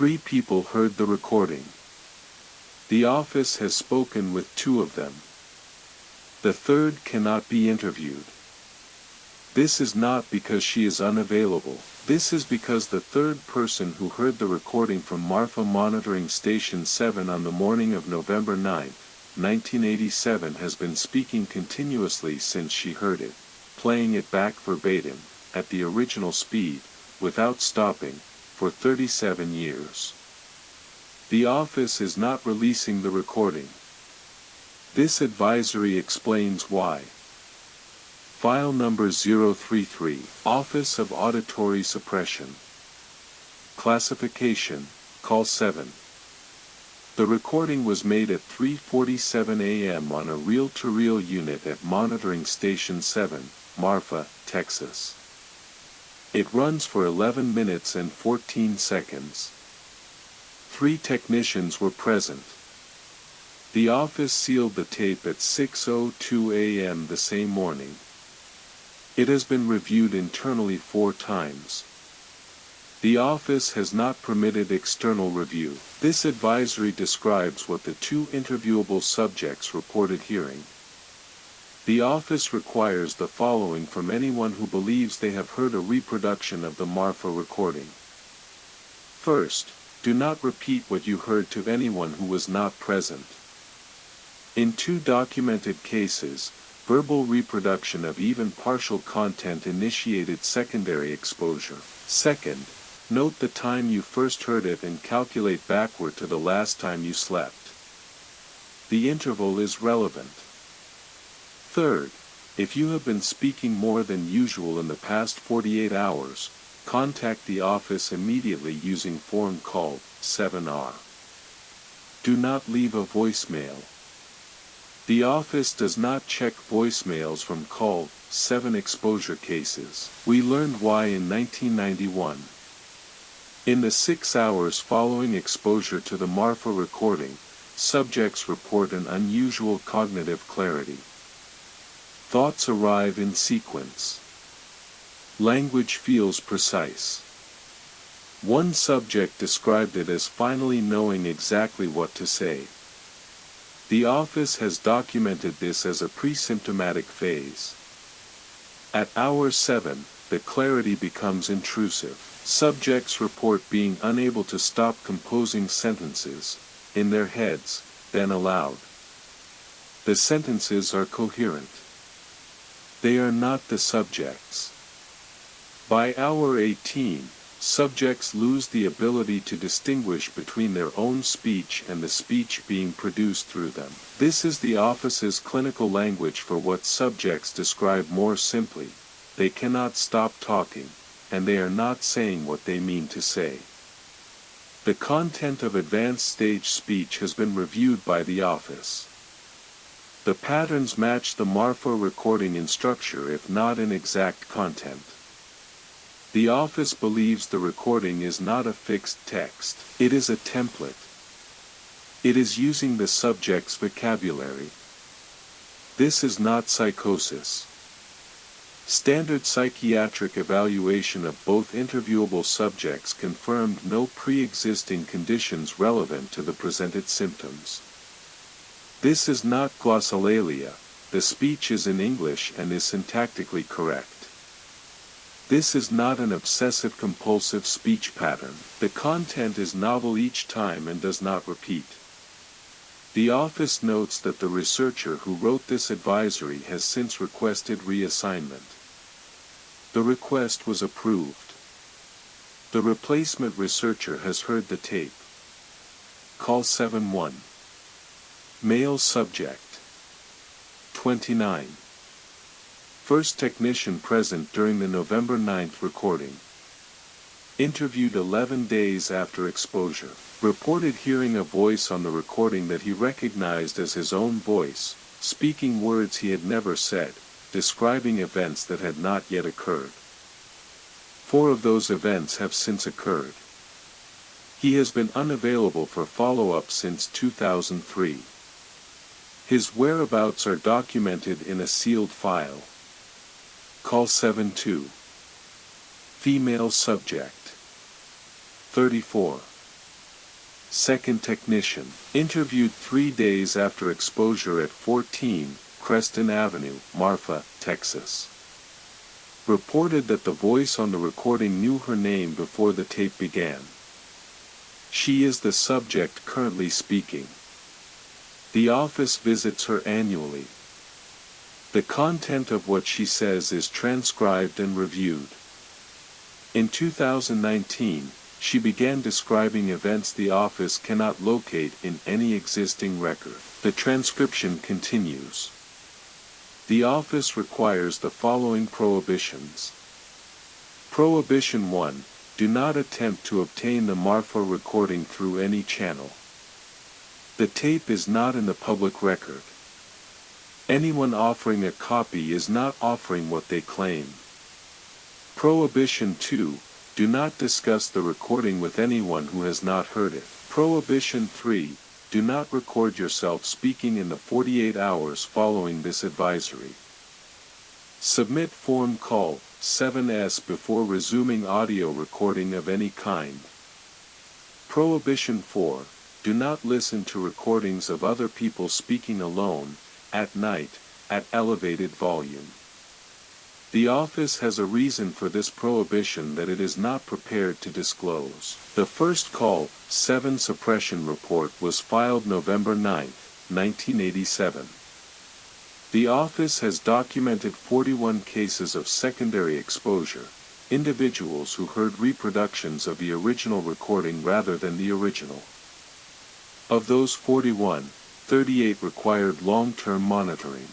3 people heard the recording. The office has spoken with 2 of them. The third cannot be interviewed. This is not because she is unavailable. This is because the third person who heard the recording from Marfa monitoring station 7 on the morning of November 9, 1987 has been speaking continuously since she heard it, playing it back verbatim, at the original speed, without stopping, for 37 years. The office is not releasing the recording. This advisory explains why. File number 033, Office of Auditory Suppression. Classification, Call 7. The recording was made at 3:47 a.m. on a reel-to-reel unit at Monitoring Station 7, Marfa, Texas. It runs for 11 minutes and 14 seconds. 3 technicians were present. The office sealed the tape at 6:02 a.m. the same morning. It has been reviewed internally 4 times. The office has not permitted external review. This advisory describes what the 2 interviewable subjects reported hearing. The office requires the following from anyone who believes they have heard a reproduction of the Marfa recording. First, do not repeat what you heard to anyone who was not present. In 2 documented cases, verbal reproduction of even partial content initiated secondary exposure. Second, note the time you first heard it and calculate backward to the last time you slept. The interval is relevant. Third, if you have been speaking more than usual in the past 48 hours, contact the office immediately using form called 7R. Do not leave a voicemail. The office does not check voicemails from call 7 exposure cases. We learned why in 1991. In the 6 hours following exposure to the Marfa recording, subjects report an unusual cognitive clarity. Thoughts arrive in sequence. Language feels precise. One subject described it as finally knowing exactly what to say. The office has documented this as a pre-symptomatic phase. At hour 7, the clarity becomes intrusive. Subjects report being unable to stop composing sentences, in their heads, then aloud. The sentences are coherent. They are not the subjects. By hour 18, subjects lose the ability to distinguish between their own speech and the speech being produced through them. This is the office's clinical language for what subjects describe more simply: they cannot stop talking, and they are not saying what they mean to say. The content of advanced stage speech has been reviewed by the office. The patterns match the Marfa recording in structure if not in exact content. The office believes the recording is not a fixed text. It is a template. It is using the subject's vocabulary. This is not psychosis. Standard psychiatric evaluation of both interviewable subjects confirmed no pre-existing conditions relevant to the presented symptoms. This is not glossolalia, the speech is in English and is syntactically correct. This is not an obsessive-compulsive speech pattern. The content is novel each time and does not repeat. The office notes that the researcher who wrote this advisory has since requested reassignment. The request was approved. The replacement researcher has heard the tape. Call 7-1. Male subject. 29. First technician present during the November 9th recording. Interviewed 11 days after exposure. Reported hearing a voice on the recording that he recognized as his own voice, speaking words he had never said, describing events that had not yet occurred. 4 of those events have since occurred. He has been unavailable for follow-up since 2003. His whereabouts are documented in a sealed file. Call 7-2. Female subject. 34. second technician, interviewed 3 days after exposure at 14 Creston Avenue, Marfa, Texas. Reported that the voice on the recording knew her name before the tape began. She is the subject currently speaking. The office visits her annually. The content of what she says is transcribed and reviewed. In 2019, she began describing events the office cannot locate in any existing record. The transcription continues. The office requires the following prohibitions. Prohibition 1. Do not attempt to obtain the Marfa recording through any channel. The tape is not in the public record. Anyone offering a copy is not offering what they claim. Prohibition 2. Do not discuss the recording with anyone who has not heard it. Prohibition 3. Do not record yourself speaking in the 48 hours following this advisory. Submit Form Call 7S before resuming audio recording of any kind. Prohibition 4. Do not listen to recordings of other people speaking alone, at night, at elevated volume. The office has a reason for this prohibition that it is not prepared to disclose. The first Call 7 suppression report was filed November 9, 1987. The office has documented 41 cases of secondary exposure, individuals who heard reproductions of the original recording rather than the original. Of those 41, 38 required long-term monitoring.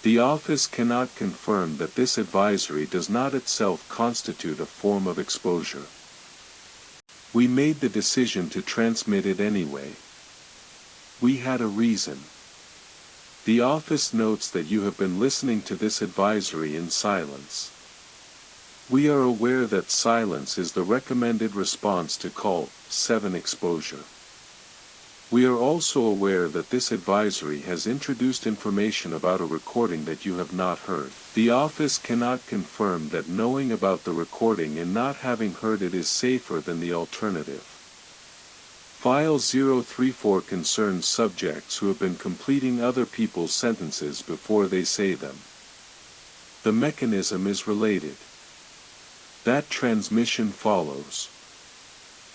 The office cannot confirm that this advisory does not itself constitute a form of exposure. We made the decision to transmit it anyway. We had a reason. The office notes that you have been listening to this advisory in silence. We are aware that silence is the recommended response to Call 7 exposure. We are also aware that this advisory has introduced information about a recording that you have not heard. The office cannot confirm that knowing about the recording and not having heard it is safer than the alternative. File 034 concerns subjects who have been completing other people's sentences before they say them. The mechanism is related. That transmission follows.